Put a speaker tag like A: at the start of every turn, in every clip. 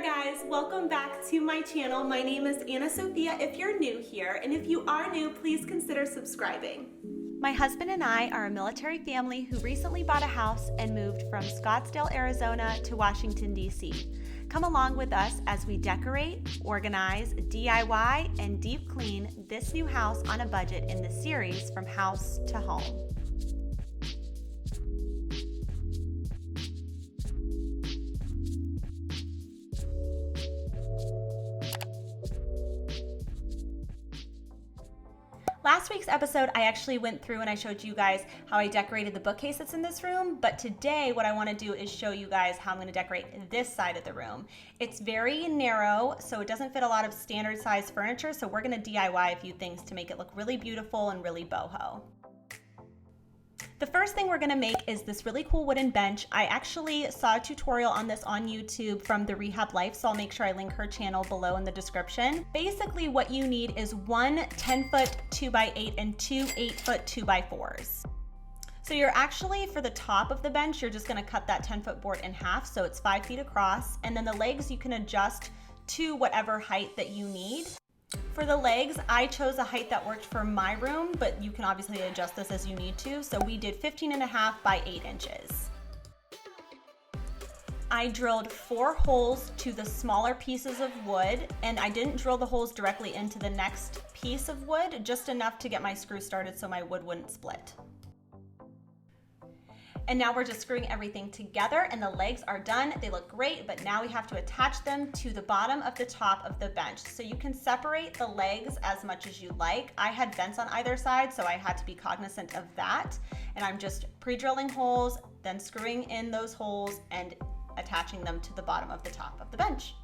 A: guys, welcome back to my channel. My name is Anna Sophia if you're new here, and if you are new, please consider subscribing. My husband and I are a military family who recently bought a house and moved from Scottsdale, Arizona to Washington, D.C. Come along with us as we decorate, organize, DIY, and deep clean this new house on a budget in the series From House to Home. Last week's episode, I actually went through and I showed you guys how I decorated the bookcase that's in this room, but today what I want to do is show you guys how I'm going to decorate this side of the room. It's very narrow, so it doesn't fit a lot of standard size furniture, so we're going to DIY a few things to make it look really beautiful and really boho. The first thing we're gonna make is this really cool wooden bench. I actually saw a tutorial on this on YouTube from The Rehab Life, so I'll make sure I link her channel below in the description. Basically what you need is one 10-foot 2x8 and two 8-foot 2x4s. So you're actually, for the top of the bench, you're just gonna cut that 10-foot board in half so it's 5 feet across, and then the legs you can adjust to whatever height that you need. For the legs, I chose a height that worked for my room, but you can obviously adjust this as you need to. So we did 15.5 by 8 inches. I drilled 4 holes to the smaller pieces of wood, and I didn't drill the holes directly into the next piece of wood, just enough to get my screw started so my wood wouldn't split. And now we're just screwing everything together and the legs are done. They look great, but now we have to attach them to the bottom of the top of the bench. So you can separate the legs as much as you like. I had vents on either side, so I had to be cognizant of that. And I'm just pre-drilling holes, then screwing in those holes and attaching them to the bottom of the top of the bench.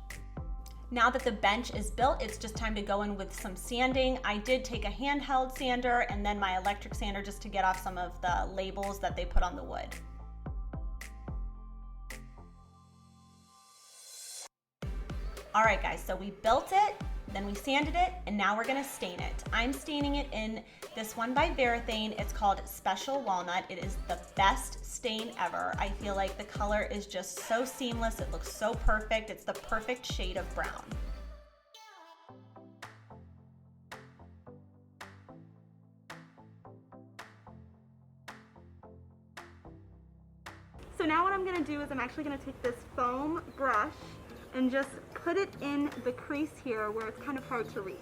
A: Now that the bench is built, it's just time to go in with some sanding. I did take a handheld sander and then my electric sander just to get off some of the labels that they put on the wood. All right guys, so we built it, then we sanded it, and now we're gonna stain it. I'm staining it in this one by Varathane. It's called Special Walnut. It is the best stain ever. I feel like the color is just so seamless. It looks so perfect. It's the perfect shade of brown. So now what I'm gonna do is I'm actually gonna take this foam brush and just put it in the crease here where it's kind of hard to reach.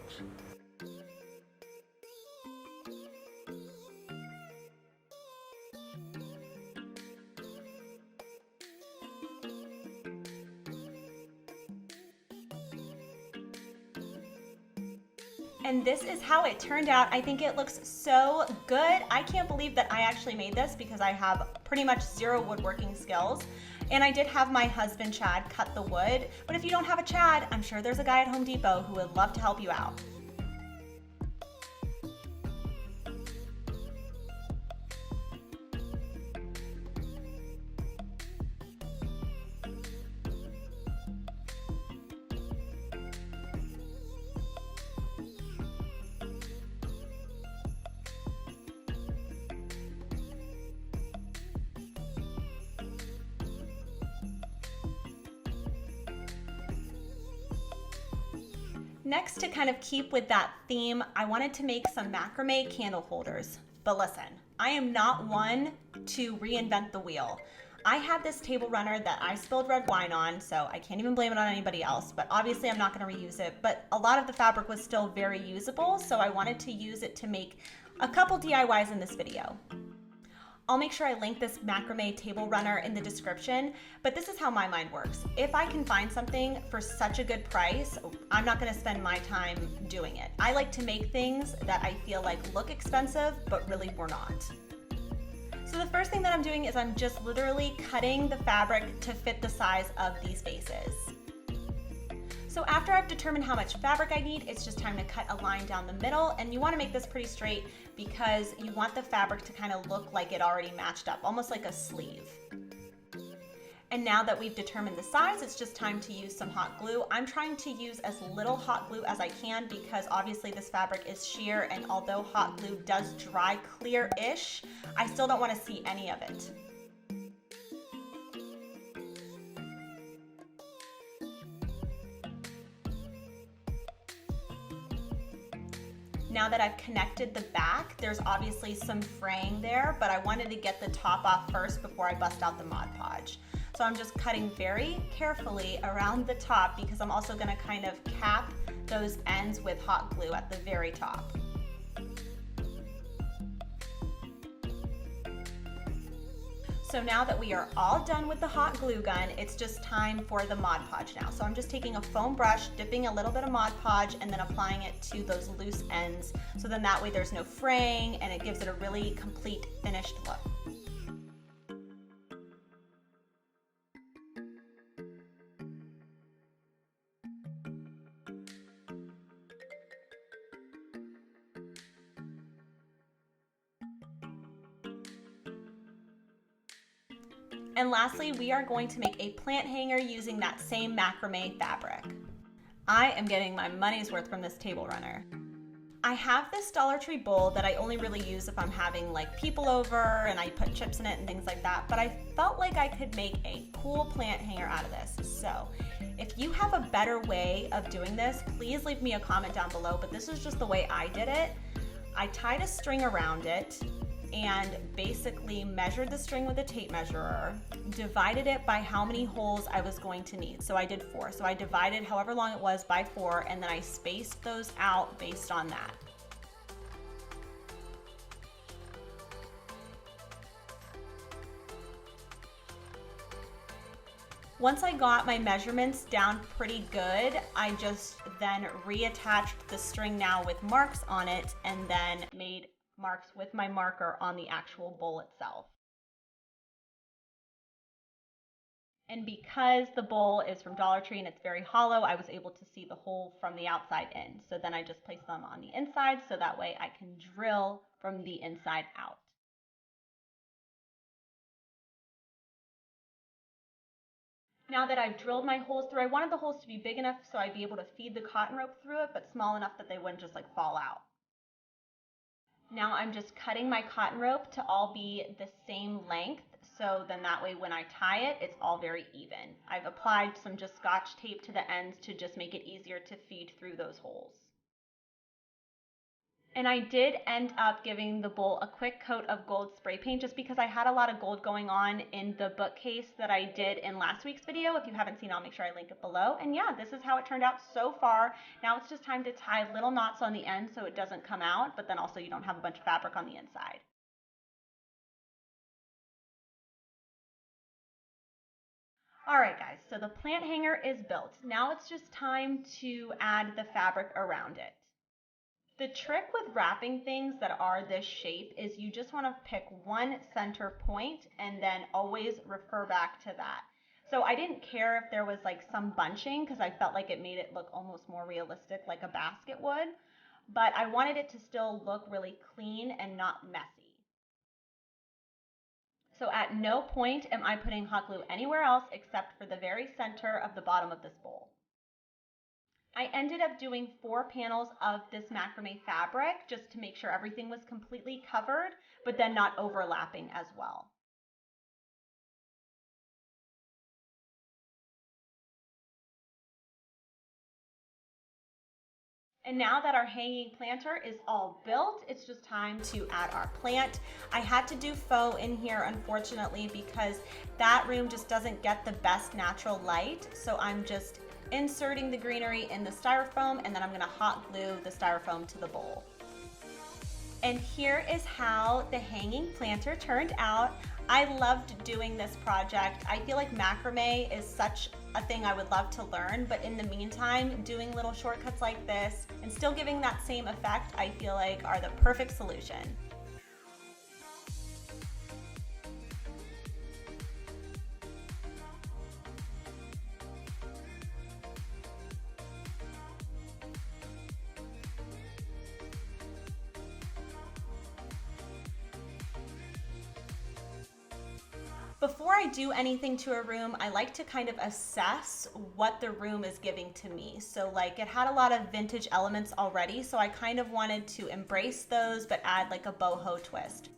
A: And this is how it turned out. I think it looks so good. I can't believe that I actually made this because I have pretty much zero woodworking skills. And I did have my husband, Chad, cut the wood. But if you don't have a Chad, I'm sure there's a guy at Home Depot who would love to help you out. Next, to kind of keep with that theme, I wanted to make some macrame candle holders. But listen, I am not one to reinvent the wheel. I had this table runner that I spilled red wine on, so I can't even blame it on anybody else, but obviously I'm not gonna reuse it. But a lot of the fabric was still very usable, so I wanted to use it to make a couple DIYs in this video. I'll make sure I link this macrame table runner in the description, but this is how my mind works. If I can find something for such a good price, I'm not gonna spend my time doing it. I like to make things that I feel like look expensive, but really were not. So the first thing that I'm doing is I'm just literally cutting the fabric to fit the size of these bases. So after I've determined how much fabric I need, it's just time to cut a line down the middle, and you want to make this pretty straight because you want the fabric to kind of look like it already matched up, almost like a sleeve. And now that we've determined the size, it's just time to use some hot glue. I'm trying to use as little hot glue as I can because obviously this fabric is sheer, and although hot glue does dry clear-ish, I still don't want to see any of it. Now that I've connected the back, there's obviously some fraying there, but I wanted to get the top off first before I bust out the Mod Podge. So I'm just cutting very carefully around the top because I'm also gonna kind of cap those ends with hot glue at the very top. So now that we are all done with the hot glue gun, it's just time for the Mod Podge now. So I'm just taking a foam brush, dipping a little bit of Mod Podge, and then applying it to those loose ends. So then that way there's no fraying and it gives it a really complete finished look. And lastly, we are going to make a plant hanger using that same macrame fabric. I am getting my money's worth from this table runner. I have this Dollar Tree bowl that I only really use if I'm having like people over and I put chips in it and things like that, but I felt like I could make a cool plant hanger out of this. So if you have a better way of doing this, please leave me a comment down below, but this is just the way I did it. I tied a string around it and basically measured the string with a tape measurer, divided it by how many holes I was going to need. So I did 4. So I divided however long it was by 4, and then I spaced those out based on that. Once I got my measurements down pretty good, I just then reattached the string now with marks on it and then made marks with my marker on the actual bowl itself. And because the bowl is from Dollar Tree and it's very hollow, I was able to see the hole from the outside in. So then I just placed them on the inside so that way I can drill from the inside out. Now that I've drilled my holes through, I wanted the holes to be big enough so I'd be able to feed the cotton rope through it, but small enough that they wouldn't just like fall out. Now I'm just cutting my cotton rope to all be the same length, so then that way when I tie it, it's all very even. I've applied some just Scotch tape to the ends to just make it easier to feed through those holes. And I did end up giving the bowl a quick coat of gold spray paint just because I had a lot of gold going on in the bookcase that I did in last week's video. If you haven't seen, I'll make sure I link it below. And yeah, this is how it turned out so far. Now it's just time to tie little knots on the end so it doesn't come out, but then also you don't have a bunch of fabric on the inside. All right, guys, so the plant hanger is built. Now it's just time to add the fabric around it. The trick with wrapping things that are this shape is you just want to pick one center point and then always refer back to that. So I didn't care if there was like some bunching because I felt like it made it look almost more realistic like a basket would, but I wanted it to still look really clean and not messy. So at no point am I putting hot glue anywhere else except for the very center of the bottom of this bowl. I ended up doing 4 panels of this macrame fabric just to make sure everything was completely covered, but then not overlapping as well. And now that our hanging planter is all built, it's just time to add our plant. I had to do faux in here, unfortunately, because that room just doesn't get the best natural light. So I'm just inserting the greenery in the styrofoam, and then I'm gonna hot glue the styrofoam to the bowl. And here is how the hanging planter turned out. I loved doing this project. I feel like macrame is such a thing I would love to learn, but in the meantime, doing little shortcuts like this and still giving that same effect, I feel like are the perfect solution. Before I do anything to a room, I like to kind of assess what the room is giving to me. So like it had a lot of vintage elements already, so I kind of wanted to embrace those but add like a boho twist.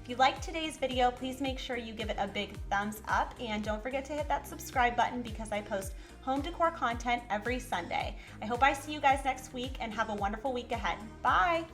A: If you liked today's video, please make sure you give it a big thumbs up, and don't forget to hit that subscribe button because I post home decor content every Sunday. I hope I see you guys next week, and have a wonderful week ahead. Bye.